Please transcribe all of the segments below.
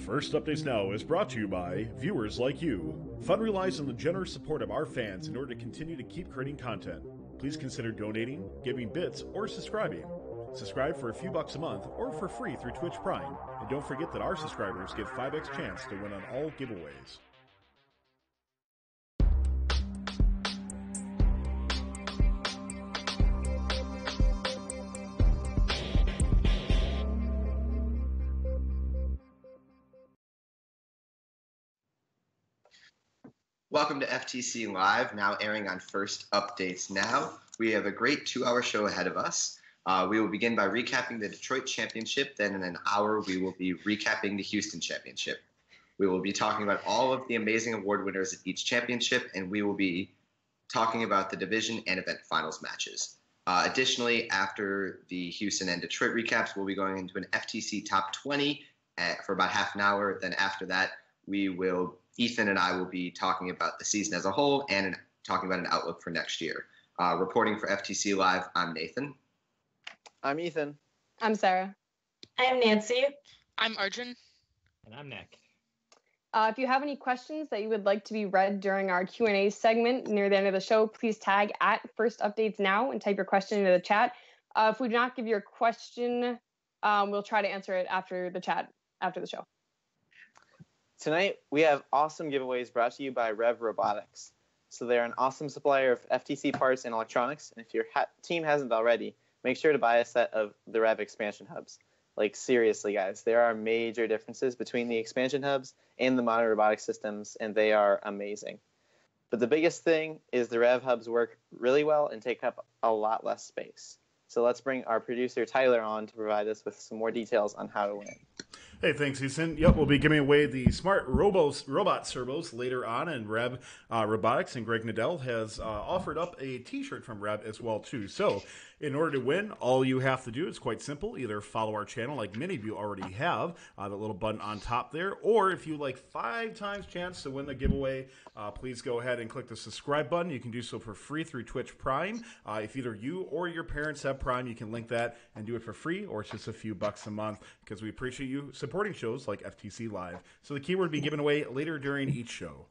First Updates Now is brought to you by viewers like you. Fun relies on the generous support of our fans in order to continue to keep creating content. Please consider donating, giving bits, or subscribing. Subscribe for a few bucks a month or for free through Twitch Prime. And don't forget that our subscribers get 5x chance to win on all giveaways. Welcome to FTC Live, now airing on First Updates Now. We have a great 2-hour show ahead of us. We will begin by recapping the Detroit Championship. Then in an hour, we will be recapping the Houston Championship. We will be talking about all of the amazing award winners at each championship, and we will be talking about the division and event finals matches. Additionally, after the Houston and Detroit recaps, we'll be going into an FTC Top 20 for about half an hour. Then after that, Ethan and I will be talking about the season as a whole and talking about an outlook for next year. Reporting for FTC Live, I'm Nathan. I'm Ethan. I'm Sarah. I'm Nancy. I'm Arjun. And I'm Nick. If you have any questions that you would like to be read during our Q&A segment near the end of the show, please tag at First Updates Now and type your question into the chat. If we do not give your question, we'll try to answer it after the chat, after the show. Tonight, we have awesome giveaways brought to you by Robotics. So they're an awesome supplier of FTC parts and electronics, and if your team hasn't already, make sure to buy a set of the Rev expansion hubs. Like, seriously, guys, there are major differences between the expansion hubs and the modern robotic systems, and they are amazing. But the biggest thing is the Rev hubs work really well and take up a lot less space. So let's bring our producer, Tyler, on to provide us with some more details on how to win. Hey, thanks, Ethan. Yep, we'll be giving away the smart robot servos later on, and Rev Robotics and Greg Nadell has offered up a T-shirt from Rev as well, too. So, in order to win, all you have to do is quite simple. Either follow our channel, like many of you already have, the little button on top there, or if you like 5 times chance to win the giveaway, please go ahead and click the subscribe button. You can do so for free through Twitch Prime. If either you or your parents have Prime, you can link that and do it for free, or it's just a few bucks a month, because we appreciate you supporting shows like FTC Live. So the keyword will be given away later during each show.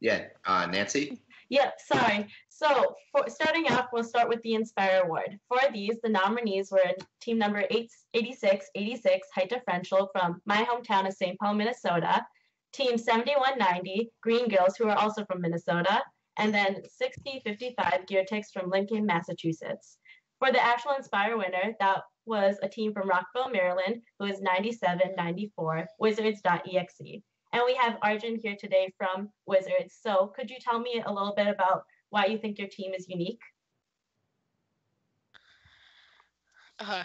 Yeah, Nancy? Yep, sorry. So starting off, we'll start with the Inspire Award. For these, the nominees were team number 8686 Height Differential from my hometown of St. Paul, Minnesota, team 7190 Green Girls, who are also from Minnesota, and then 6055 Gear Techs from Lincoln, Massachusetts. For the actual Inspire winner, that was a team from Rockville, Maryland, who is 9794 Wizards.exe. And we have Arjun here today from Wizards. So could you tell me a little bit about why you think your team is unique?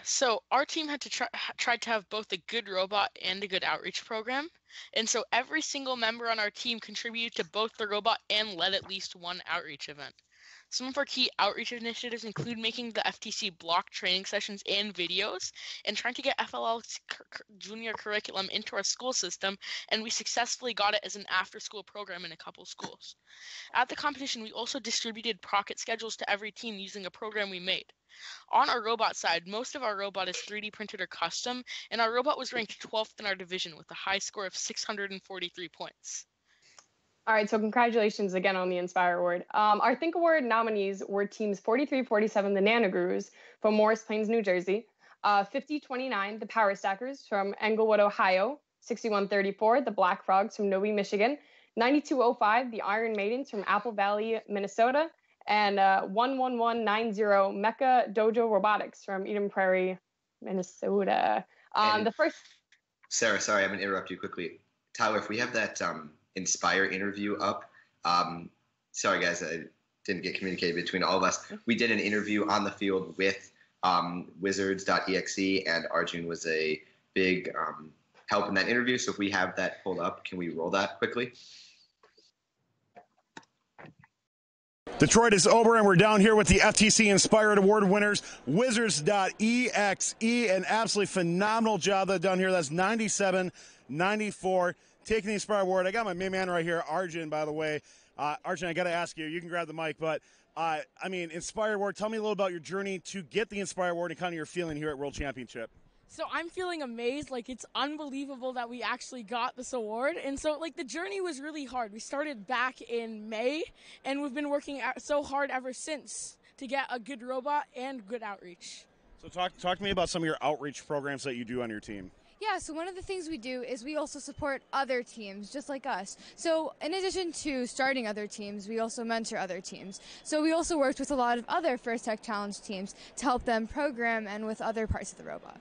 So our team had to try to have both a good robot and a good outreach program. And so every single member on our team contributed to both the robot and led at least one outreach event. Some of our key outreach initiatives include making the FTC block training sessions and videos, and trying to get FLL's junior curriculum into our school system, and we successfully got it as an after-school program in a couple schools. At the competition, we also distributed pocket schedules to every team using a program we made. On our robot side, most of our robot is 3D printed or custom, and our robot was ranked 12th in our division with a high score of 643 points. All right, so congratulations again on the Inspire Award. Our Think Award nominees were teams 4347, the Nanogrews from Morris Plains, New Jersey, 5029, the Power Stackers from Englewood, Ohio, 6134, the Black Frogs from Novi, Michigan, 9205, the Iron Maidens from Apple Valley, Minnesota, and 11190, Mecha Dojo Robotics from Eden Prairie, Minnesota. Sarah, sorry, I'm going to interrupt you quickly. Tyler, if we have that Inspire interview up. Sorry, guys, I didn't get communicated between all of us. We did an interview on the field with Wizards.exe, and Arjun was a big help in that interview. So if we have that pulled up, can we roll that quickly? Detroit is over, and we're down here with the FTC Inspired Award winners, Wizards.exe. An absolutely phenomenal job done here. That's 97-94. Taking the Inspire Award. I got my main man right here, Arjun, by the way. Arjun, I got to ask you can grab the mic, but Inspire Award, tell me a little about your journey to get the Inspire Award and kind of your feeling here at World Championship. So I'm feeling amazed. Like, it's unbelievable that we actually got this award. And so, like, the journey was really hard. We started back in May, and we've been working so hard ever since to get a good robot and good outreach. So talk to me about some of your outreach programs that you do on your team. Yeah, so one of the things we do is we also support other teams just like us. So in addition to starting other teams, we also mentor other teams. So we also worked with a lot of other First Tech Challenge teams to help them program and with other parts of the robot.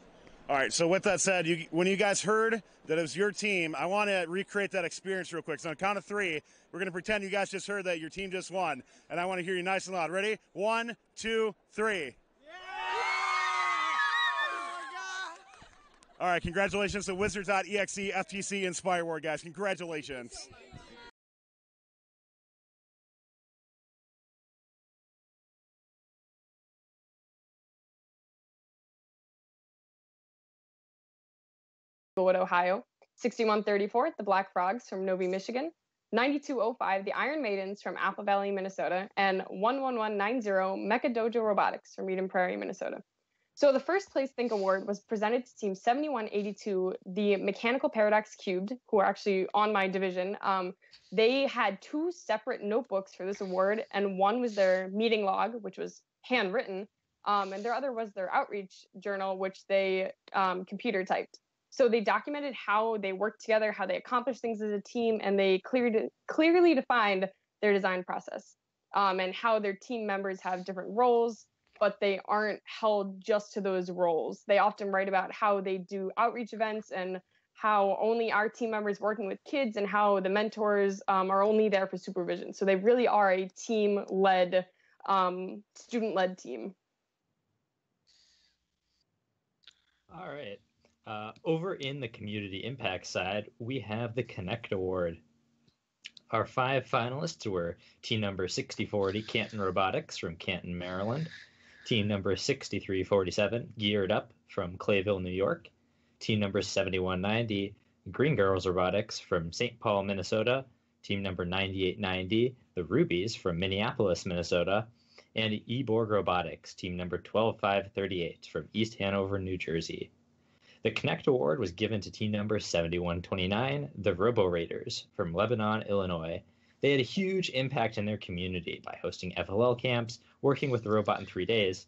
All right, so with that said, when you guys heard that it was your team, I want to recreate that experience real quick. So on the count of 3, we're going to pretend you guys just heard that your team just won. And I want to hear you nice and loud. Ready? 1, 2, 3. All right, congratulations to Wizards.exe FTC Inspire Award, guys. Congratulations. Wood, Ohio. 6134, the Black Frogs from Novi, Michigan. 9205, the Iron Maidens from Apple Valley, Minnesota. And 11190, Mecha Dojo Robotics from Eden Prairie, Minnesota. So the first place Think Award was presented to Team 7182, the Mechanical Paradox Cubed, who are actually on my division. They had 2 separate notebooks for this award, and one was their meeting log, which was handwritten, and their other was their outreach journal, which they computer typed. So they documented how they worked together, how they accomplished things as a team, and they clearly defined their design process, and how their team members have different roles, but they aren't held just to those roles. They often write about how they do outreach events and how only our team members working with kids and how the mentors are only there for supervision. So they really are a team-led, student-led team. All right. Over in the community impact side, we have the Connect Award. Our 5 finalists were team number 6040 Canton Robotics from Canton, Maryland, team number 6347 Geared Up from Clayville, New York, team number 7190 Green Girls Robotics from St. Paul, Minnesota, team number 9890 the Rubies from Minneapolis, Minnesota, and Eborg Robotics, team number 12538 from East Hanover, New Jersey. The Connect Award was given to team number 7129, the Robo Raiders from Lebanon, Illinois. They had a huge impact in their community by hosting FLL camps, working with the robot in 3 days,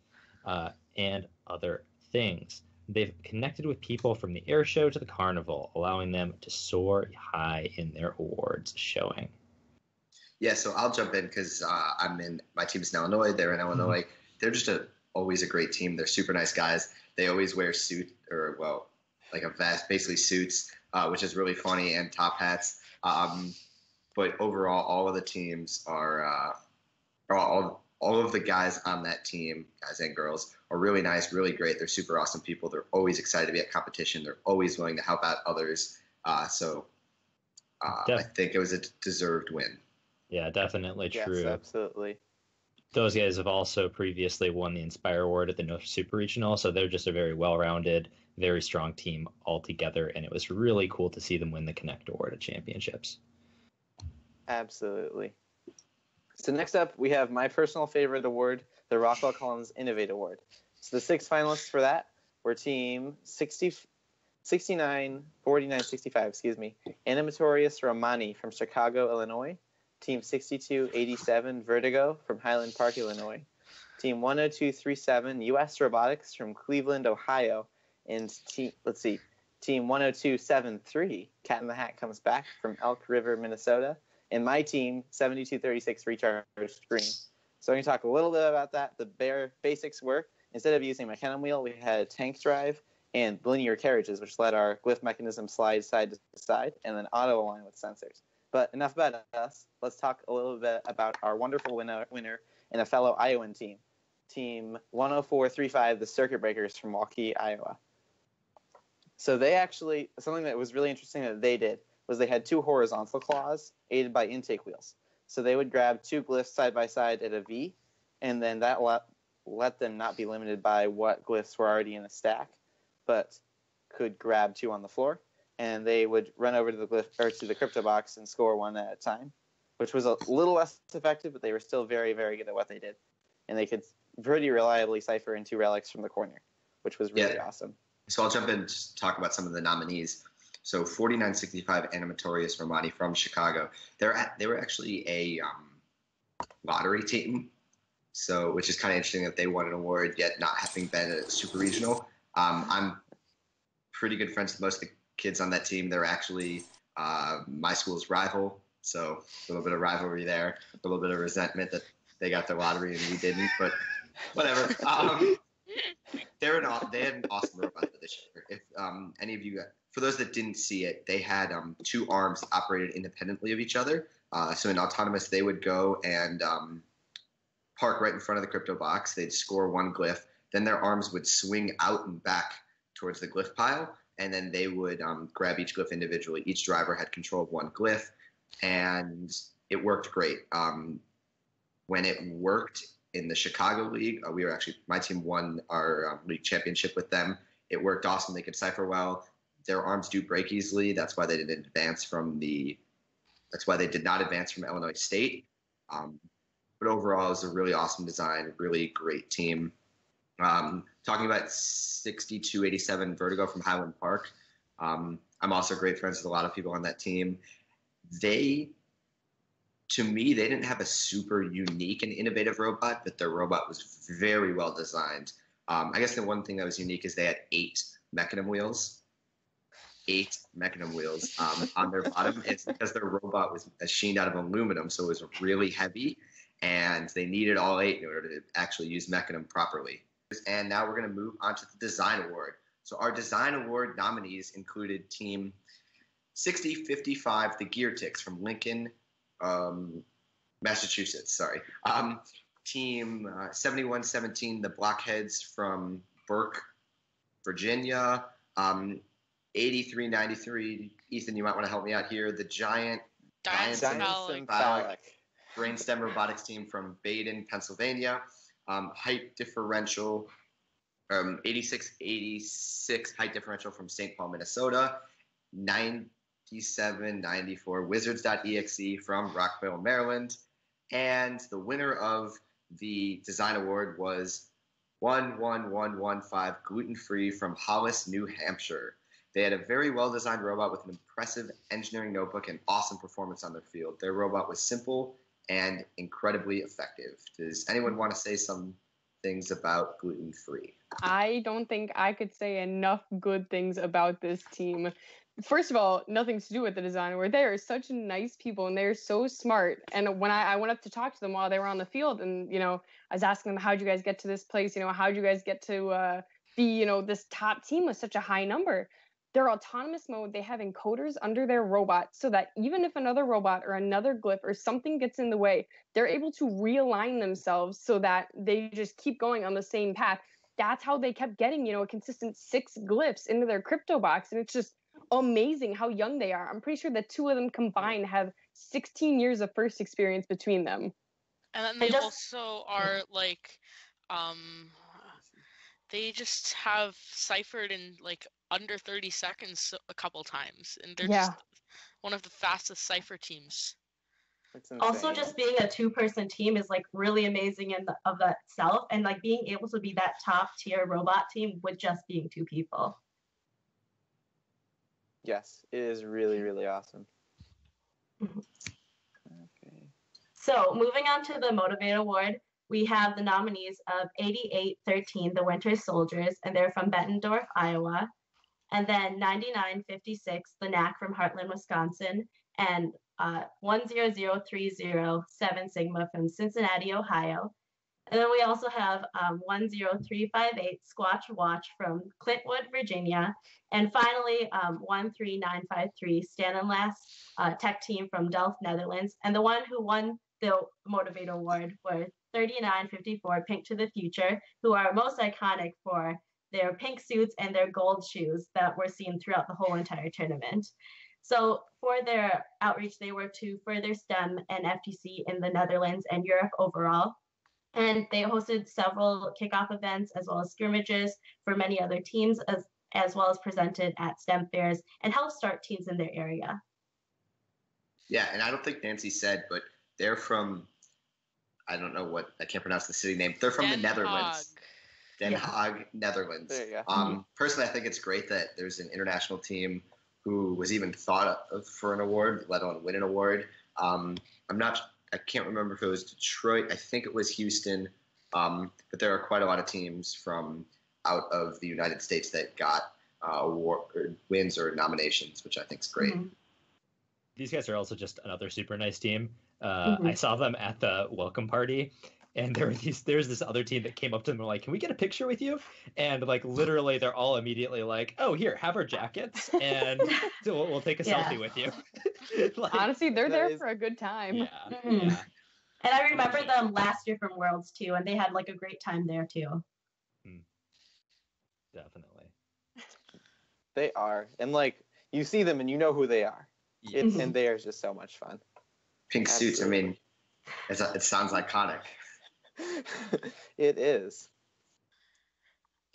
and other things. They've connected with people from the air show to the carnival, allowing them to soar high in their awards showing. Yeah, so I'll jump in because my team's in Illinois. They're in Illinois. Mm-hmm. They're just always a great team. They're super nice guys. They always wear like a vest, basically suits, which is really funny, and top hats. But overall, all of the teams are all of the guys on that team, guys and girls, are really nice, really great. They're super awesome people. They're always excited to be at competition. They're always willing to help out others. I think it was a deserved win. Yeah, definitely true. Yes, absolutely. Those guys have also previously won the Inspire Award at the North Super Regional, so they're just a very well-rounded, very strong team altogether, and it was really cool to see them win the Connect Award at championships. Absolutely. So next up, we have my personal favorite award, the Rockwell Collins Innovate Award. So the 6 finalists for that were team 4965, Animatorius Romani from Chicago, Illinois, team 6287 Vertigo from Highland Park, Illinois, team 10237 US Robotics from Cleveland, Ohio, and team 10273 Cat in the Hat Comes Back from Elk River, Minnesota, and my team 7236 Recharged Green. So I'm going to talk a little bit about that. The bare basics were, instead of using a mechanism wheel, we had a tank drive and linear carriages, which let our glyph mechanism slide side to side and then auto align with sensors. But enough about us. Let's talk a little bit about our wonderful winner and a fellow Iowan team, Team 10435, the Circuit Breakers from Waukee, Iowa. So they actually, something that was really interesting that they did was they had 2 horizontal claws aided by intake wheels. So they would grab 2 glyphs side by side at a V, and then that let them not be limited by what glyphs were already in a stack, but could grab 2 on the floor. And they would run over to the glyph or to the crypto box and score 1 at a time, which was a little less effective, but they were still very, very good at what they did. And they could pretty reliably cipher in 2 relics from the corner, which was really awesome. So I'll jump in and just talk about some of the nominees. So 4965 Animatorius Romani from Chicago. They were actually a lottery team, so which is kind of interesting that they won an award yet not having been a super regional. I'm pretty good friends with most of the kids on that team. They're actually my school's rival, so a little bit of rivalry there, a little bit of resentment that they got the lottery and we didn't, but whatever. They had an awesome robot for this year. If any of you, for those that didn't see it, they had two arms that operated independently of each other. So in autonomous, they would go and park right in front of the crypto box. They'd score one glyph. Then their arms would swing out and back towards the glyph pile, and then they would grab each glyph individually. Each driver had control of one glyph, and it worked great. When it worked in the Chicago League, my team won our league championship with them. It worked awesome. They could cipher well. Their arms do break easily. That's why they did not advance from Illinois State. But overall, it was a really awesome design, really great team. Talking about 6287 Vertigo from Highland Park. I'm also great friends with a lot of people on that team. To me, they didn't have a super unique and innovative robot, but their robot was very well designed. I guess the one thing that was unique is they had 8 mechanism wheels. 8 mechanism wheels on their bottom. It's because their robot was machined out of aluminum, so it was really heavy, and they needed all 8 in order to actually use mechanism properly. And now we're going to move on to the Design Award. So our Design Award nominees included Team 6055, the Gear Ticks from Lincoln, Massachusetts, Team 7117, the Blockheads from Burke, Virginia. 8393, Ethan, you might want to help me out here. The Giant Symbolic Brainstem Robotics team from Baden, Pennsylvania. Height Differential, 8686 Height Differential from St. Paul, Minnesota. 9794 Wizards.exe from Rockville, Maryland. And the winner of the Design Award was 11115 Gluten Free from Hollis, New Hampshire. They had a very well-designed robot with an impressive engineering notebook and awesome performance on their field. Their robot was simple and incredibly effective. Does anyone want to say some things about Gluten Free? I don't think I could say enough good things about this team. First of all, nothing to do with the design award. They are such nice people and they're so smart. And when I went up to talk to them while they were on the field, and I was asking them, how'd you guys get to this place? How'd you guys get to be this top team with such a high number? Their autonomous mode, they have encoders under their robot so that even if another robot or another glyph or something gets in the way, they're able to realign themselves so that they just keep going on the same path. That's how they kept getting, a consistent 6 glyphs into their crypto box. And it's just amazing how young they are. I'm pretty sure the 2 of them combined have 16 years of first experience between them. And then they also are they just have ciphered in under 30 seconds a couple times, and they're just one of the fastest cipher teams. Also, just being a 2-person team is really amazing of itself, and being able to be that top tier robot team with just being 2 people. Yes, it is really, really awesome. Okay. So moving on to the Motivate Award, we have the nominees of 8813, the Winter Soldiers, and they're from Bettendorf, Iowa. And then 9956, the Knack from Heartland, Wisconsin, and 10030, 7 Sigma from Cincinnati, Ohio. And then we also have 10358, Squatch Watch from Clintwood, Virginia. And finally, 13953, Stan and Lass Tech Team from Delft, Netherlands. And the one who won the Motivate Award were 3954, Pink to the Future, who are most iconic for their pink suits and their gold shoes that were seen throughout the whole entire tournament. So for their outreach, they were to further STEM and FTC in the Netherlands and Europe overall. And they hosted several kickoff events as well as scrimmages for many other teams, as well as presented at STEM fairs and helped start teams in their area. Yeah, and I don't think Nancy said, but they're from, I can't pronounce the city name. They're from the Netherlands. Den Yeah. Haag, Netherlands. There you Mm-hmm. Personally, I think it's great that there's an international team who was even thought of for an award, let alone win an award. I can't remember if it was Detroit. I think it was Houston. But there are quite a lot of teams from out of the United States that got wins or nominations, which I think is great. Mhm. These guys are also just another super nice team. Mhm. I saw them at the welcome party, and there's this other team that came up to them and were like, "Can we get a picture with you?" And like literally, they're all immediately like, "Oh, here, have our jackets, and so we'll take a Yeah. selfie with you." Like, Honestly, they're That there is- for a good time. yeah, Mhm. yeah. And I remember them last year from Worlds too, and they had like a great time there too. Definitely. They are. And like you see them and you know who they are. Yes. Mhm. And they are just so much fun. Pink suits, I mean, it sounds iconic. It is.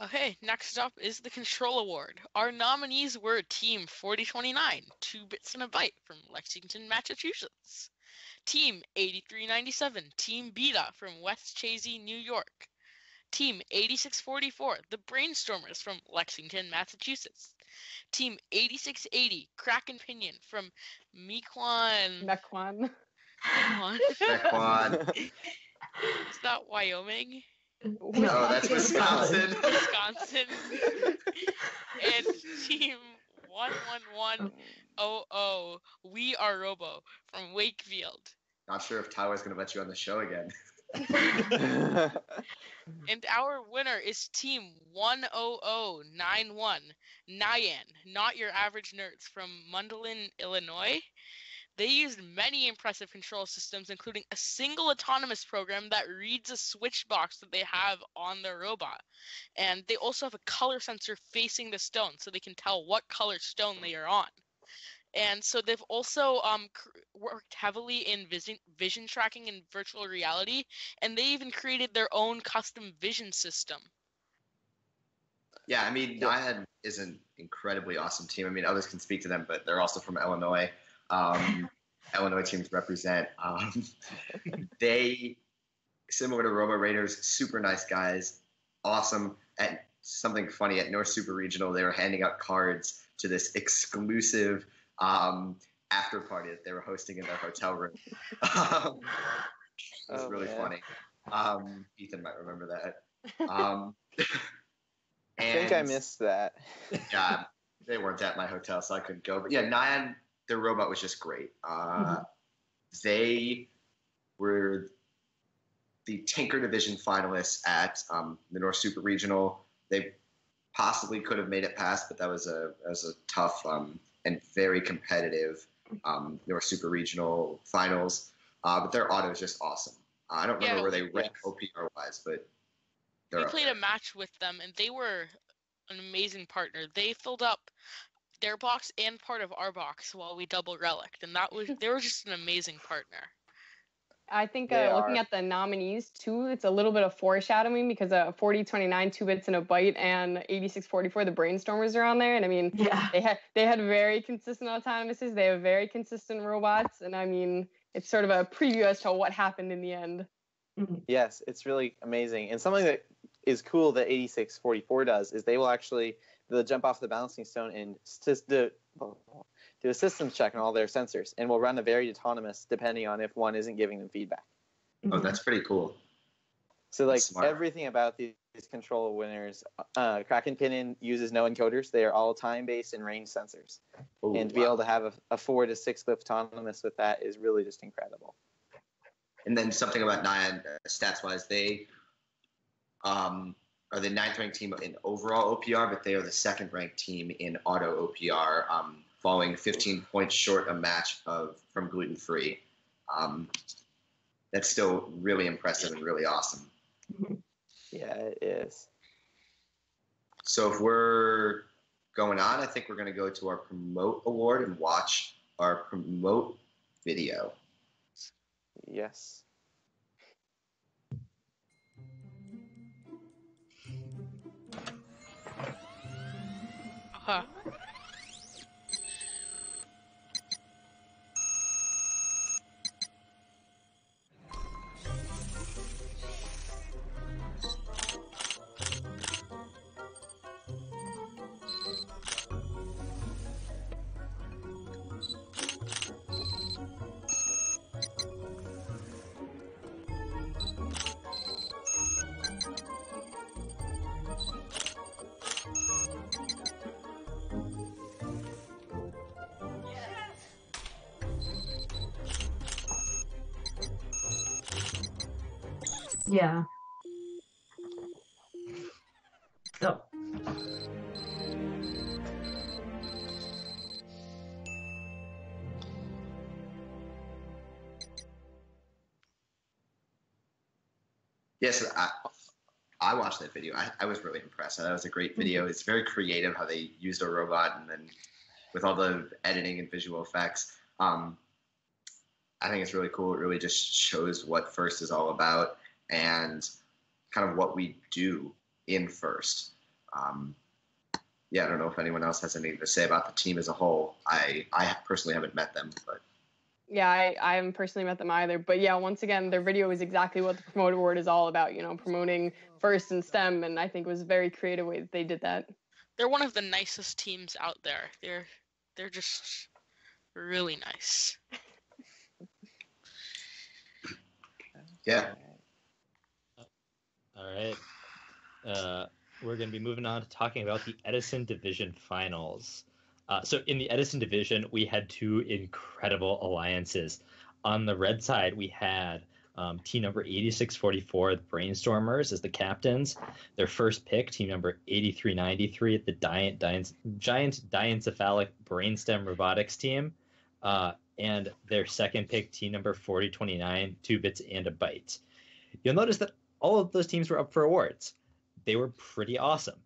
Okay, next up is the Control Award. Our nominees were Team 4029, 2 Bits and a Byte from Lexington, Massachusetts. Team 8397, Team Beta from West Chazy, New York. Team 8644, the Brainstormers from Lexington, Massachusetts. Team 8680, Crack and Pinion from Mequon. Mequon. Mequon. Is that Wyoming? No, that's Wisconsin. Wisconsin. And Team 11100, We Are Robo from Wakefield. Not sure if Tyler's going to let you on the show again. And our winner is Team 10091, Nyan, Not Your Average Nerds from Mundelein, Illinois. They used many impressive control systems, including a single autonomous program that reads a switch box that they have on their robot. And they also have a color sensor facing the stone, so they can tell what color stone they are on. And so they've also worked heavily in vision tracking and virtual reality, and they even created their own custom vision system. Yeah, I mean, Nyan is an incredibly awesome team. I mean, others can speak to them, but they're also from Illinois. Illinois teams represent. They, similar to Robo Raiders, super nice guys, awesome. And something funny, at North Super Regional, they were handing out cards to this exclusive after party that they were hosting in their hotel room. It was really funny. Ethan might remember that. I think I missed that. Yeah, they weren't at my hotel, so I couldn't go. But yeah, Nyan, their robot was just great. They were the Tinker Division finalists at the North Super Regional. They possibly could have made it past, but that was a tough and very competitive North Super Regional finals. But their auto is just awesome. I don't remember where they ranked OPR wise, but we played a match with them, and they were an amazing partner. They filled up their box and part of our box while we double relicked, and they were just an amazing partner. I think looking at the nominees too, it's a little bit of foreshadowing because 4029, 2 Bits and a Byte, and 8644, the Brainstormers are on there, and I mean, they had very consistent autonomouses. They have very consistent robots, and I mean, it's sort of a preview as to what happened in the end. Yes, it's really amazing, and something that is cool that 8644 does is they'll jump off the balancing stone and do a systems check on all their sensors, and will run a varied autonomous depending on if one isn't giving them feedback. Oh, that's pretty cool. So like everything about these control winners, Kraken Pinion uses no encoders. They are all time-based and range sensors. Ooh, and to be able to have a 4 to 6 clip autonomous with that is really just incredible. And then something about Nyan, stats-wise, they are the 9th ranked team in overall OPR, but they are the 2nd ranked team in auto OPR, falling 15 points short a match from Gluten Free. That's still really impressive and really awesome. Yeah, it is. So if we're going on, I think we're going to go to our Promote Award and watch our Promote video. Yes. Yeah. Oh. Yes, I watched that video. I was really impressed. That was a great video. It's very creative how they used a robot and then with all the editing and visual effects. I think it's really cool. It really just shows what FIRST is all about and kind of what we do in FIRST. Yeah, I don't know if anyone else has anything to say about the team as a whole. I personally haven't met them, but Yeah, I haven't personally met them either. But yeah, once again, their video is exactly what the promoter award is all about, promoting FIRST and STEM, and I think it was a very creative way that they did that. They're one of the nicest teams out there. They're just really nice. yeah. All right. We're going to be moving on to talking about the Edison Division Finals. So in the Edison Division, we had two incredible alliances. On the red side, we had team number 8644, the Brainstormers, as the captains. Their first pick, team number 8393, the Giant Diencephalic Brainstem Robotics team. And their second pick, team number 4029, 2 Bits and a Byte. You'll notice that all of those teams were up for awards. They were pretty awesome.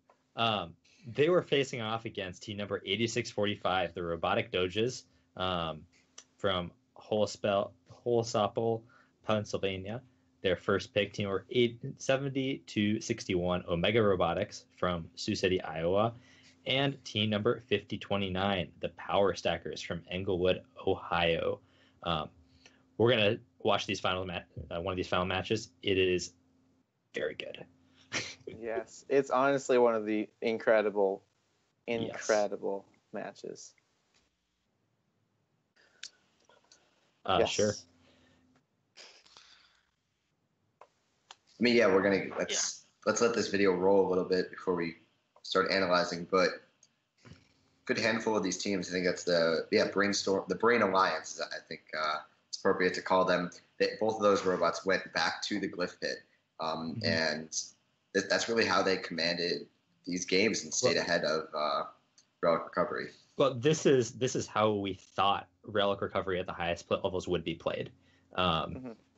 They were facing off against team number 8645, the Robotic Doges, from Holsapple, Pennsylvania. Their first pick, team number 870 to 61, Omega Robotics from Sioux City, Iowa. And team number 5029, the Power Stackers from Englewood, Ohio. We're going to watch these one of these final matches. It is very good. Yes, it's honestly one of the incredible matches. Yes. Sure. I mean, yeah, let's let this video roll a little bit before we start analyzing. But good handful of these teams. I think that's the Brain Alliance. I think it's appropriate to call them. Both of those robots went back to the Glyph Pit, and that's really how they commanded these games and stayed ahead of Relic Recovery. Well, this is how we thought Relic Recovery at the highest levels would be played.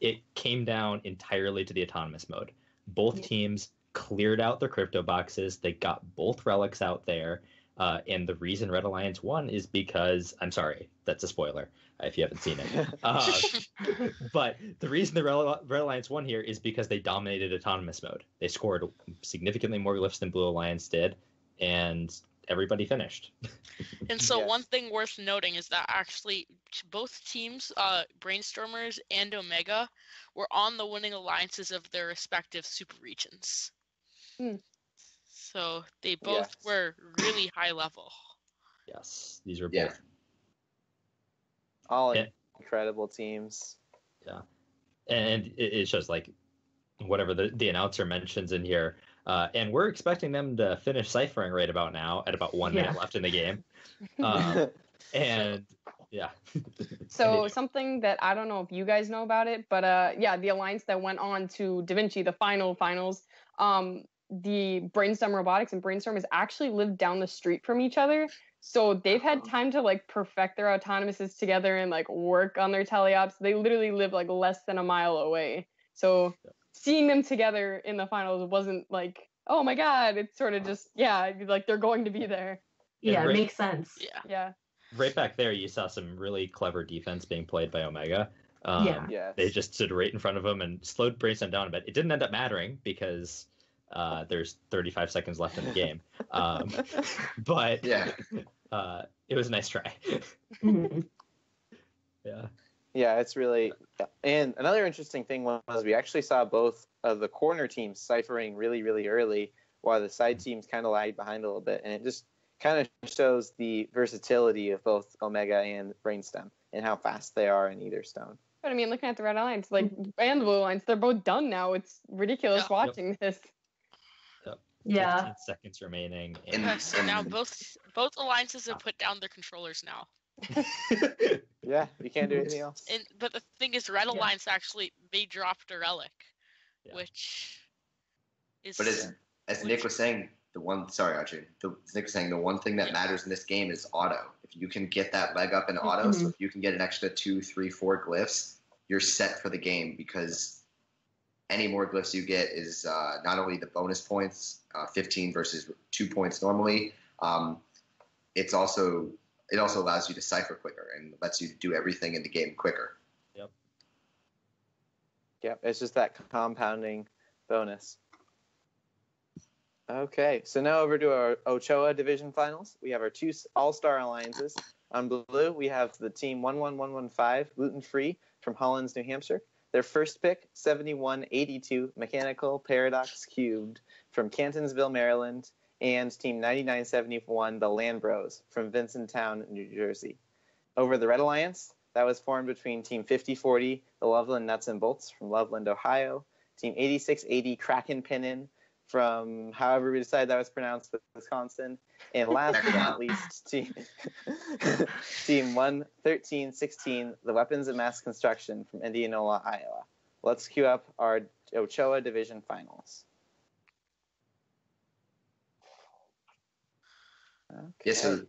It came down entirely to the autonomous mode. Both teams cleared out their crypto boxes. They got both relics out there. And the reason Red Alliance won is because, I'm sorry, that's a spoiler if you haven't seen it. But the reason the Red Alliance won here is because they dominated autonomous mode. They scored significantly more glyphs than Blue Alliance did, and everybody finished. And so one thing worth noting is that actually both teams, Brainstormers and Omega, were on the winning alliances of their respective super regions. So they both were really high level. Yes, these were both all incredible teams. Yeah, and it shows like whatever the announcer mentions in here. And we're expecting them to finish ciphering right about now at about 1 minute left in the game. And So something that I don't know if you guys know about it, but the alliance that went on to Da Vinci, the finals, the Brainstorm Robotics and Brainstorm has actually lived down the street from each other. So they've had time to like perfect their autonomouses together and like work on their teleops. They literally live like less than a mile away. So seeing them together in the finals wasn't like, oh my God, it's sort of just, like they're going to be there. Yeah, it makes sense. Yeah. Right back there, you saw some really clever defense being played by Omega. They just stood right in front of them and slowed Brainstorm down a bit. It didn't end up mattering because there's 35 seconds left in the game. But it was a nice try. Yeah, it's really... And another interesting thing was we actually saw both of the corner teams ciphering really, really early, while the side teams kind of lagged behind a little bit. And it just kind of shows the versatility of both Omega and Brainstem and how fast they are in either stone. But I mean, looking at the Red Alliance, and the Blue Alliance, they're both done now. It's ridiculous watching this. 15 seconds remaining. So now both alliances have put down their controllers now. You can't do anything else. But the thing is, Red Alliance actually, they dropped a relic. Yeah. which is. But as Nick was saying, Archie. Nick was saying the one thing that matters in this game is auto. If you can get that leg up in auto, so if you can get an extra 2, 3, 4 glyphs, you're set for the game because any more glyphs you get is not only the bonus points, 15 versus 2 points normally. It also allows you to cipher quicker and lets you do everything in the game quicker. Yep, it's just that compounding bonus. Okay, so now over to our Ochoa Division Finals. We have our 2 All-Star Alliances. On blue, we have the team 11115, Gluten Free from Hollins, New Hampshire. Their first pick, 7182, Mechanical Paradox Cubed from Cantonsville, Maryland. And team 9971, the Land Bros from Vincenttown, New Jersey. Over the Red Alliance, that was formed between team 5040, the Loveland Nuts and Bolts from Loveland, Ohio. Team 8680, Kraken Pinnin from however we decide that was pronounced, Wisconsin. And last but not least, team 11316, the Weapons of Mass Construction from Indianola, Iowa. Let's cue up our Ochoa Division Finals. Okay. Yeah, so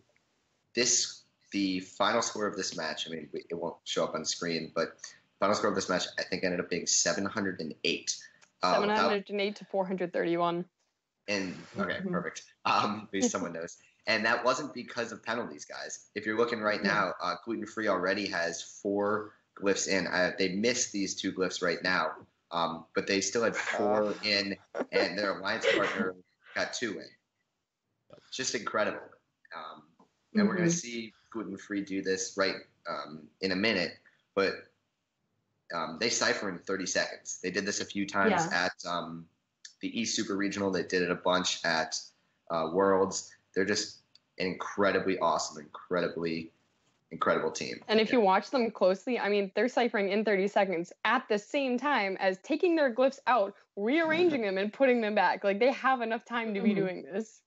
the final score of this match, I mean, it won't show up on screen, but final score of this match, I think, ended up being 708. 708 to 431. And okay, perfect. At least someone knows. And that wasn't because of penalties, guys. If you're looking right now, Gluten Free already has 4 glyphs in. They missed these 2 glyphs right now, but they still had 4 in, and their alliance partner got 2 in. It's just incredible. And we're going to see Gluten Free do this in a minute, but they cipher in 30 seconds. They did this a few times at the East Super Regional. They did it a bunch at Worlds. They're just an incredibly awesome, incredible team. And if you watch them closely, I mean, they're ciphering in 30 seconds at the same time as taking their glyphs out, rearranging them, and putting them back. Like, they have enough time to be doing this.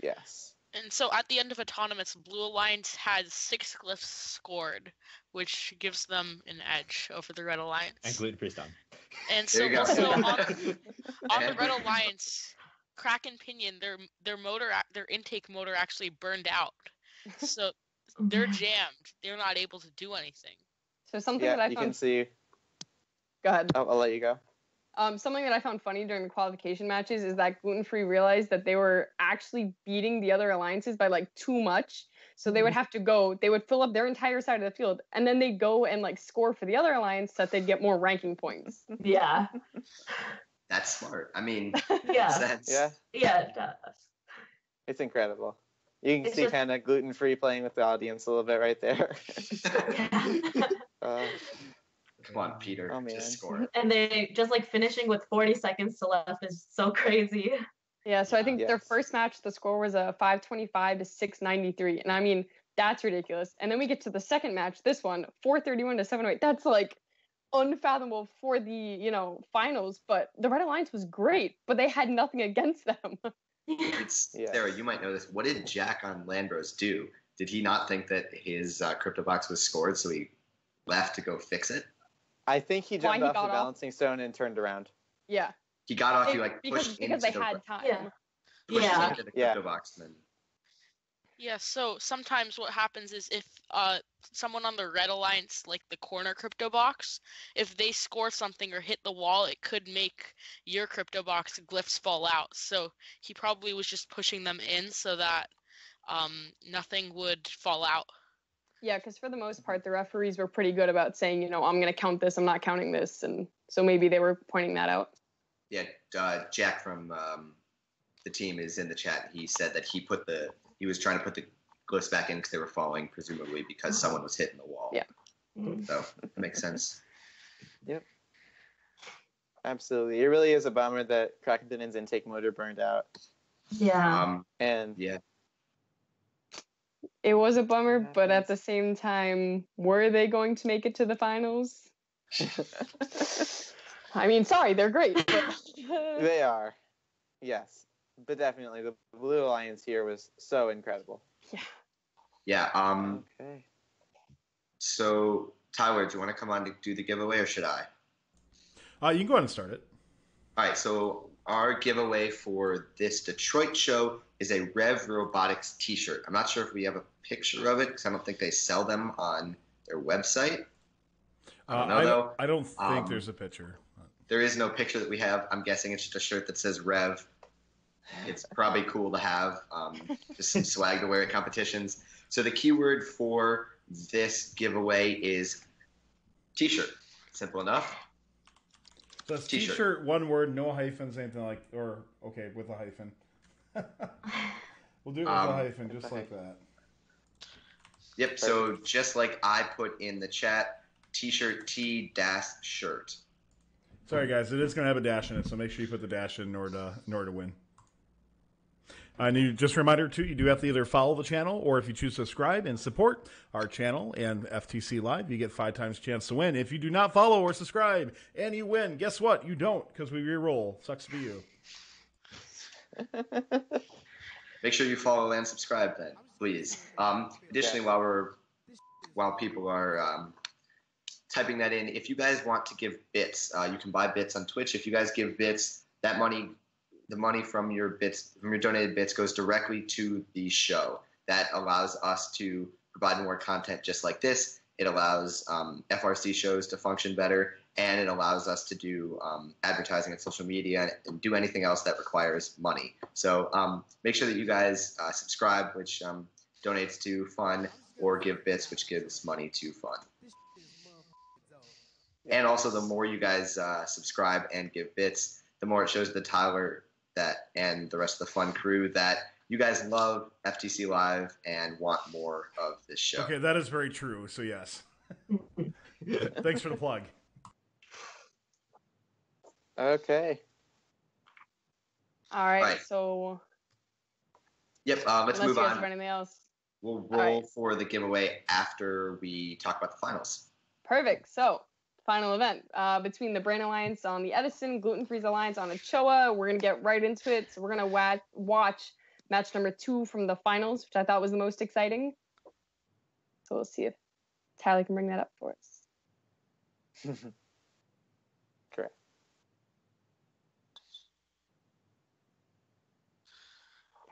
Yes. And so at the end of Autonomous, Blue Alliance has 6 glyphs scored, which gives them an edge over the Red Alliance. And Gluten Free's done. And so also on the Red Alliance, Kraken Pinion, their intake motor actually burned out. So they're jammed. They're not able to do anything. So something that I found... you can see... Go ahead. I'll let you go. Something that I found funny during the qualification matches is that Gluten Free realized that they were actually beating the other alliances by like too much. So they would have to they would fill up their entire side of the field, and then they'd go and like score for the other alliance so that they'd get more ranking points. Yeah. That's smart. I mean, Yeah, it does. It's incredible. You can see kind of Gluten Free playing with the audience a little bit right there. Come on, Peter, just score. And they just like finishing with 40 seconds to left is so crazy. Yeah, so I think their first match, the score was a 525 to 693. And I mean, that's ridiculous. And then we get to the second match, this one, 431 to 708. That's like unfathomable for the, finals. But the Red Alliance was great, but they had nothing against them. Sarah, you might know this. What did Jack on Landbros do? Did he not think that his crypto box was scored, so he left to go fix it? I think he jumped off the balancing stone and turned around. Yeah. He got off, pushed because they had time. Into the crypto box. And then... Yeah, so sometimes what happens is if someone on the Red Alliance, like the corner crypto box, if they score something or hit the wall, it could make your crypto box glyphs fall out. So he probably was just pushing them in so that nothing would fall out. Yeah, because for the most part, the referees were pretty good about saying, I'm going to count this, I'm not counting this. And so maybe they were pointing that out. Yeah, Jack from the team is in the chat. He said that he was trying to put the glyphs back in because they were falling, presumably because someone was hitting the wall. Yeah. So it makes sense. Yep. Absolutely. It really is a bummer that Kraken's intake motor burned out. Yeah. It was a bummer, but at the same time, were they going to make it to the finals? I mean, sorry, they're great. But... They are. Yes. But definitely, the Blue Alliance here was so incredible. Yeah. Yeah. Okay. So, Tyler, do you want to come on to do the giveaway, or should I? You can go ahead and start it. All right, so our giveaway for this Detroit show is a Rev Robotics t-shirt. I'm not sure if we have a picture of it because I don't think they sell them on their website. I don't know, though. I don't think there's a picture. There is no picture that we have. I'm guessing it's just a shirt that says Rev. It's probably cool to have, just some swag to wear at competitions. So the keyword for this giveaway is t-shirt. Simple enough. So it's t-shirt, one word, no hyphens, anything like, or okay, with a hyphen. We'll do it with a hyphen, just like that. Yep. So just like I put in the chat, t-shirt T-shirt. Sorry guys, it is going to have a dash in it, so make sure you put the dash in order to win. And just a reminder, too, you do have to either follow the channel or if you choose to subscribe and support our channel and FTC Live, you get 5 times chance to win. If you do not follow or subscribe and you win, guess what? You don't because we re-roll. Sucks to be you. Make sure you follow and subscribe then, please. Additionally, while people are typing that in, if you guys want to give bits, you can buy bits on Twitch. If you guys give bits, that money... the money from your donated bits goes directly to the show. That allows us to provide more content just like this. It allows FRC shows to function better, and it allows us to do advertising on social media and do anything else that requires money. So make sure that you guys subscribe, which donates to fun, or give bits, which gives money to fun. And also, the more you guys subscribe and give bits, the more it shows the Tyler and the rest of the fun crew that you guys love FTC Live and want more of this show. Okay, that is very true. So yes. Thanks for the plug. Okay. All right. So. Yep. Let's move on. Anything else? We'll roll for the giveaway after we talk about the finals. Perfect. So. Final event between the Brain Alliance on the Edison, Gluten Freeze Alliance on Ochoa. We're going to get right into it. So we're going to watch match number 2 from the finals, which I thought was the most exciting. So we'll see if Tally can bring that up for us. Correct.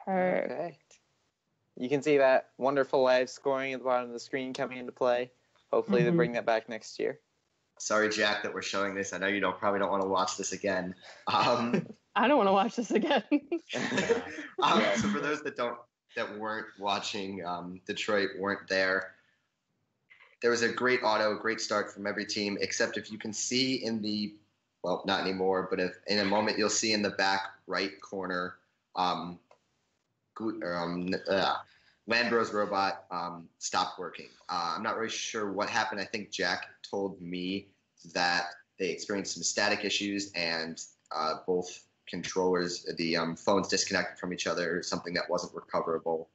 Perfect. You can see that wonderful live scoring at the bottom of the screen coming into play. Hopefully they bring that back next year. Sorry, Jack, that we're showing this. I know you probably don't want to watch this again. I don't want to watch this again. So for those that weren't watching Detroit, weren't there was a great great start from every team, except if you can see not anymore, but if in a moment you'll see in the back right corner, Landbro's robot stopped working. I'm not really sure what happened. I think Jack told me that they experienced some static issues and both controllers, the phones disconnected from each other, something that wasn't recoverable.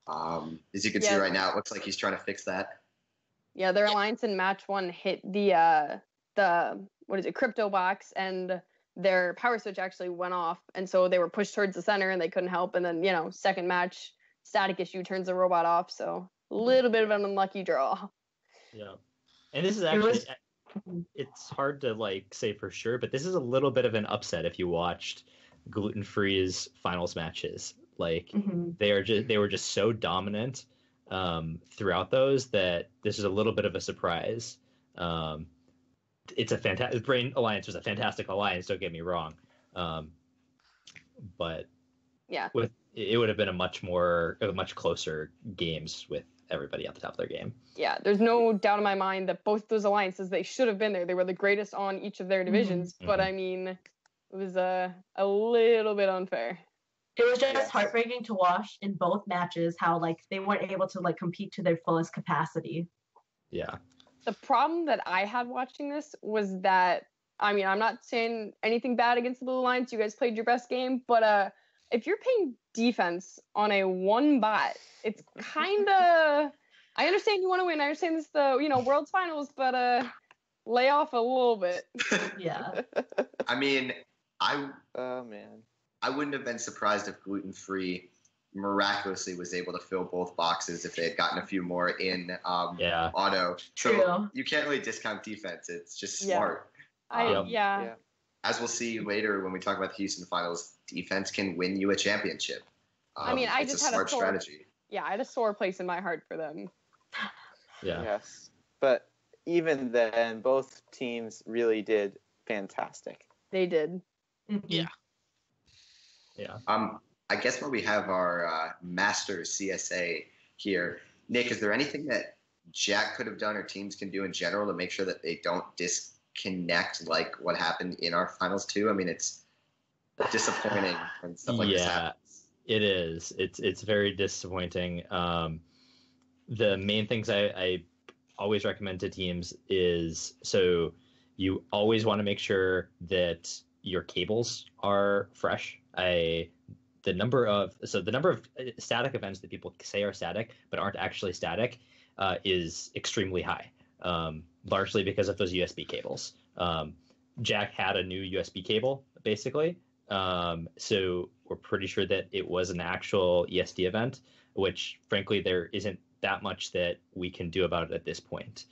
As you can see right now, it looks like he's trying to fix that. Yeah, their alliance in match 1 hit the crypto box, and their power switch actually went off, and so they were pushed towards the center and they couldn't help. And then second match, static issue turns the robot off, so a little bit of an unlucky draw. Yeah. And this is actually, it's hard to say for sure, but this is a little bit of an upset if you watched Gluten Free's finals matches. They were just so dominant throughout those that this is a little bit of a surprise. It's a fantastic, Brain Alliance was a fantastic alliance, don't get me wrong. But yeah, it would have been a much closer games with everybody at the top of their game. Yeah, there's no doubt in my mind that both those alliances, they should have been there. They were the greatest on each of their divisions, but I mean, it was a little bit unfair. It was just heartbreaking to watch in both matches how they weren't able to compete to their fullest capacity. Yeah. The problem that I had watching this was that, I mean, I'm not saying anything bad against the Blue Alliance. You guys played your best game, but if you're playing defense on a 1 bot, it's kind of, I understand you want to win. I understand this is the, World's Finals, but lay off a little bit. Yeah. I mean, oh man, I wouldn't have been surprised if Gluten Free miraculously was able to fill both boxes if they had gotten a few more in auto. True. So you can't really discount defense. It's just smart. Yeah. as we'll see later when we talk about the Houston finals, defense can win you a championship. I mean, I it's just a had smart a sore, strategy. Yeah, I had a sore place in my heart for them. Yeah. Yes. But even then, both teams really did fantastic. They did. Yeah. Yeah. I guess while we have our master CSA here, Nick, is there anything that Jack could have done or teams can do in general to make sure that they don't disconnect like what happened in our finals too? I mean, it's disappointing when stuff like this happens. It is. It's very disappointing. The main things I always recommend to teams is, so you always want to make sure that your cables are fresh. The number of static events that people say are static but aren't actually static is extremely high, largely because of those USB cables. Jack had a new USB cable, basically, so we're pretty sure that it was an actual ESD event, which, frankly, there isn't that much that we can do about it at this point.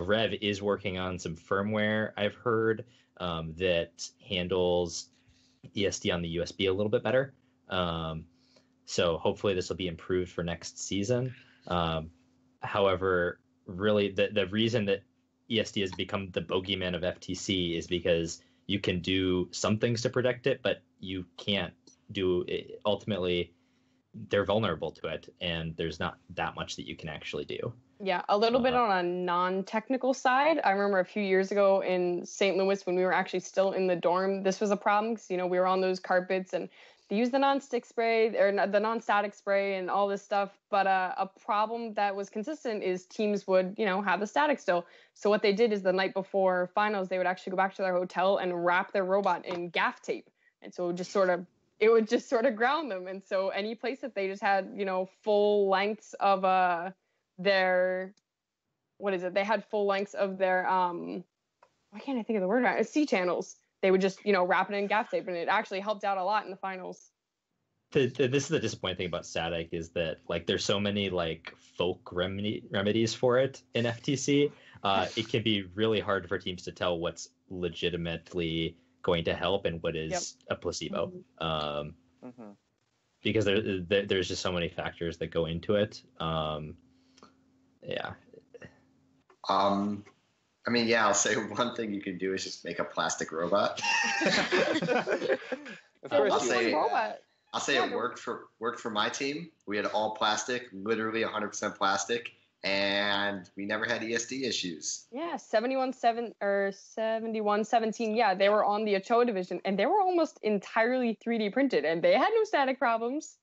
Rev is working on some firmware, I've heard, that handles ESD on the USB a little bit better. So hopefully this will be improved for next season. However, really the reason that ESD has become the bogeyman of FTC is because you can do some things to protect it, but you can't do it. Ultimately, they're vulnerable to it, and there's not that much that you can actually do. Yeah, a little bit on a non-technical side. I remember a few years ago in St. Louis when we were actually still in the dorm, this was a problem because, we were on those carpets and they used the non-stick spray or the non-static spray and all this stuff. But a problem that was consistent is teams would, have the static still. So what they did is the night before finals, they would actually go back to their hotel and wrap their robot in gaff tape. And so it would just sort of ground them. And so any place that they just had, full lengths of they had full lengths of their why can't I think of the word right? C channels. They would just wrap it in gaff tape, and it actually helped out a lot in the finals. This is the disappointing thing about static, is that there's so many folk remedies for it in FTC. It can be really hard for teams to tell what's legitimately going to help and what is a placebo. Because there's just so many factors that go into it. Yeah. I'll say one thing you can do is just make a plastic robot. I'll say it worked for my team. We had all plastic, literally 100% plastic, and we never had ESD issues. Yeah, 7117. Yeah, they were on the Ochoa division, and they were almost entirely 3D printed, and they had no static problems.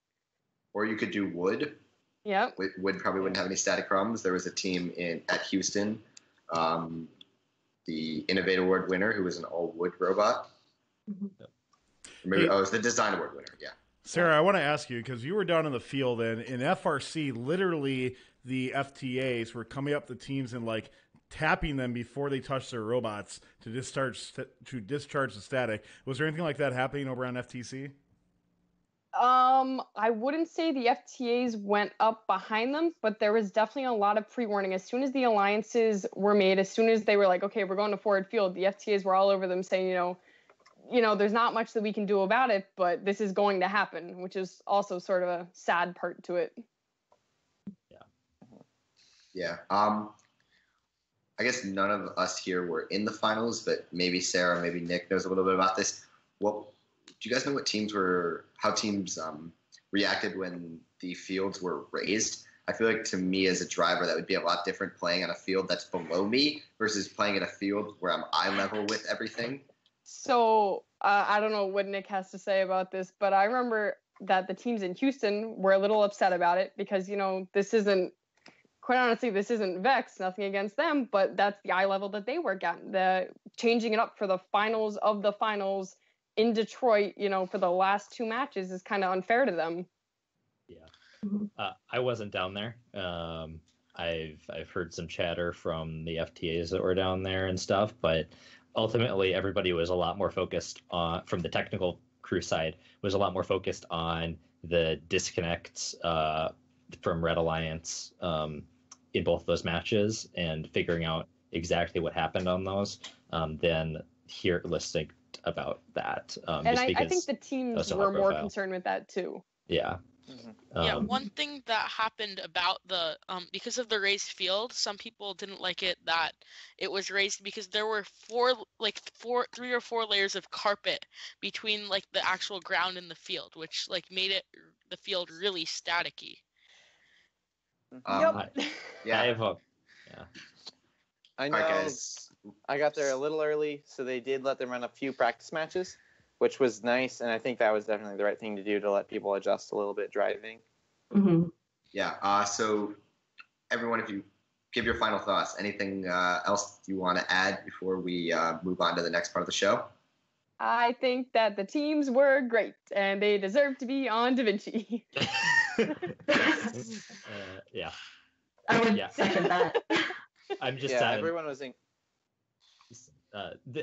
Or you could do wood. Yeah. Wood probably wouldn't have any static problems. There was a team at Houston, the Innovate Award winner, who was an all-wood robot. Maybe, it was the Design Award winner, yeah. Sarah, I want to ask you, because you were down in the field, and in FRC, literally the FTAs were coming up the teams and tapping them before they touched their robots to discharge the static. Was there anything like that happening over on FTC? I wouldn't say the FTAs went up behind them, but there was definitely a lot of pre-warning. As soon as the alliances were made, as soon as they were like, okay, we're going to forward field, the FTAs were all over them saying, there's not much that we can do about it, but this is going to happen, which is also sort of a sad part to it. Yeah. I guess none of us here were in the finals, but maybe Sarah, maybe Nick knows a little bit about this. Do you guys know how teams reacted when the fields were raised? I feel like, to me as a driver, that would be a lot different playing on a field that's below me versus playing at a field where I'm eye level with everything. So I don't know what Nick has to say about this, but I remember that the teams in Houston were a little upset about it because, this isn't Vex, nothing against them, but that's the eye level that they work at. The changing it up for the finals of the finals in Detroit, for the last two matches is kind of unfair to them. Yeah. I wasn't down there. I've heard some chatter from the FTAs that were down there and stuff, but ultimately everybody was a lot more focused on, from the technical crew side, was a lot more focused on the disconnects from Red Alliance in both those matches and figuring out exactly what happened on those than here listening upset about that. And just I because think the that was teams so were high more profile. concerned with that too. Yeah. Yeah, one thing that happened about the because of the raised field, some people didn't like it that it was raised because there were three or four layers of carpet between like the actual ground and the field, which like made the field really staticky. Yep. Yeah. I have hope. Yeah. I know. All right, guys. I got there a little early, so they did let them run a few practice matches, which was nice, and I think that was definitely the right thing to do to let people adjust a little bit driving. Yeah. So, everyone, if you give your final thoughts, anything else you want to add before we move on to the next part of the show? I think that the teams were great, and they deserve to be on Da Vinci. Yeah. I would second that. I'm just Yeah, sad. everyone was in.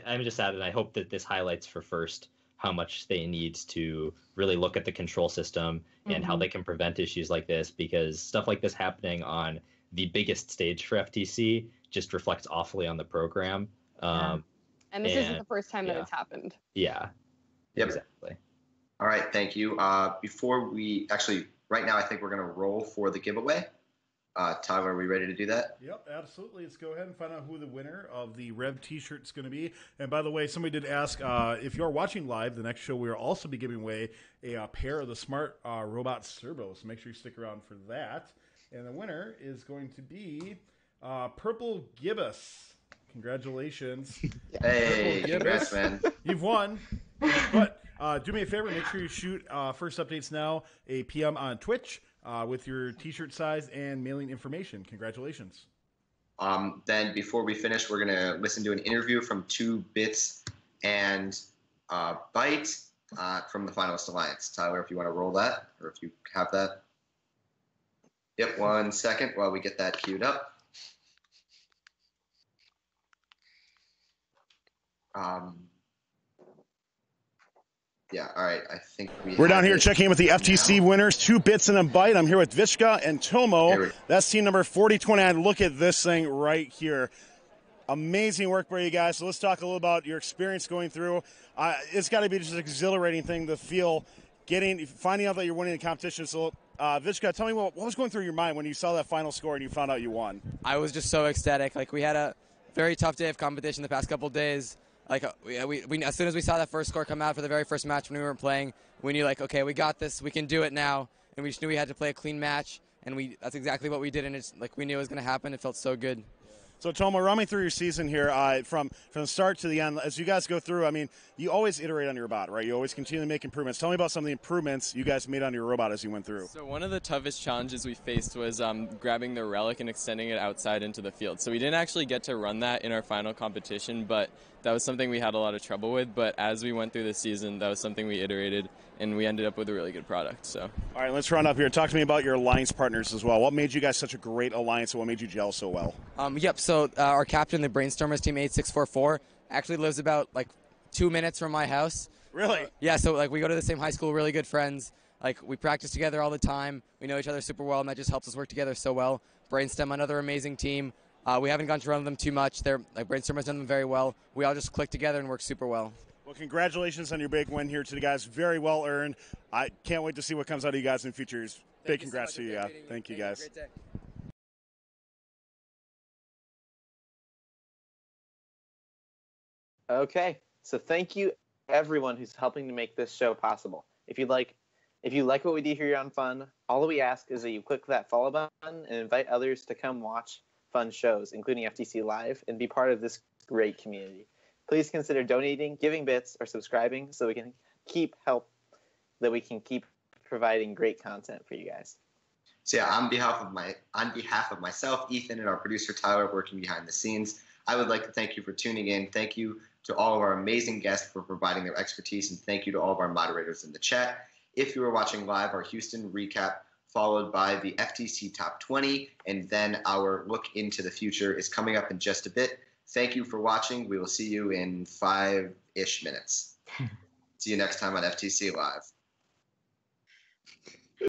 I'm just sad, and I hope that this highlights for First how much they need to really look at the control system and how they can prevent issues like this, because stuff like this happening on the biggest stage for FTC just reflects awfully on the program. And this isn't the first time that it's happened. Yeah. Yep. Exactly. All right, thank you. Before we actually, right now, I think we're going to roll for the giveaway. Tyler, are we ready to do that? Yep, absolutely. Let's go ahead and find out who the winner of the Rev T-shirt is going to be. And by the way, somebody did ask, if you're watching live, the next show we will also be giving away a pair of the Smart Robot Servos. So make sure you stick around for that. And the winner is going to be Purple Gibbous. Congratulations. Hey, congrats, man. You've won. But do me a favor, make sure you shoot First Updates Now a PM on Twitch with your T-shirt size and mailing information. Congratulations. Then before we finish, we're going to listen to an interview from 2 Bits and Byte from the Finalist Alliance. Tyler, if you want to roll that, or if you have that. Yep, 1 second while we get that queued up. Yeah, all right. I think we're down here checking in with the FTC winners, 2 Bits and a Byte. I'm here with Vishka and Tomo. That's team number 4029. Look at this thing right here. Amazing work by you guys. So let's talk a little about your experience going through. It's got to be just an exhilarating thing to feel, finding out that you're winning the competition. So, Vishka, tell me what was going through your mind when you saw that final score and you found out you won? I was just so ecstatic. Like, we had a very tough day of competition the past couple of days. Like, we as soon as we saw that first score come out for the very first match when we weren't playing, we knew, like, okay, we got this, we can do it now, and we just knew we had to play a clean match, and that's exactly what we did, and it's like we knew it was going to happen. It felt so good. So, Tomo, run me through your season here from the start to the end. As you guys go through, I mean, you always iterate on your robot, right? You always continue to make improvements. Tell me about some of the improvements you guys made on your robot as you went through. So one of the toughest challenges we faced was grabbing the relic and extending it outside into the field. So we didn't actually get to run that in our final competition, but that was something we had a lot of trouble with. But as we went through the season, that was something we iterated, and we ended up with a really good product. So, all right, let's run up here. Talk to me about your alliance partners as well. What made you guys such a great alliance, and what made you gel so well? Yep. So our captain, the Brainstormers team 8644, actually lives about 2 minutes from my house. Really? Yeah. So we go to the same high school, really good friends. We practice together all the time. We know each other super well, and that just helps us work together so well. Brainstem, another amazing team. We haven't gotten to run them too much. Brainstorm has done them very well. We all just click together and work super well. Well, congratulations on your big win here today, guys. Very well earned. I can't wait to see what comes out of you guys in the future. Big congrats to you. Thank you, guys. Great day. Okay, so thank you everyone who's helping to make this show possible. If you like what we do here on Fun, all that we ask is that you click that follow button and invite others to come watch fun shows, including FTC Live, and be part of this great community. Please consider donating, giving bits, or subscribing so we can keep providing great content for you guys. So yeah, on behalf of myself, Ethan, and our producer Tyler working behind the scenes, I would like to thank you for tuning in. Thank you to all of our amazing guests for providing their expertise, and thank you to all of our moderators in the chat. If you are watching live, our Houston recap followed by the FTC Top 20, and then our look into the future is coming up in just a bit. Thank you for watching. We will see you in 5-ish minutes. See you next time on FTC Live.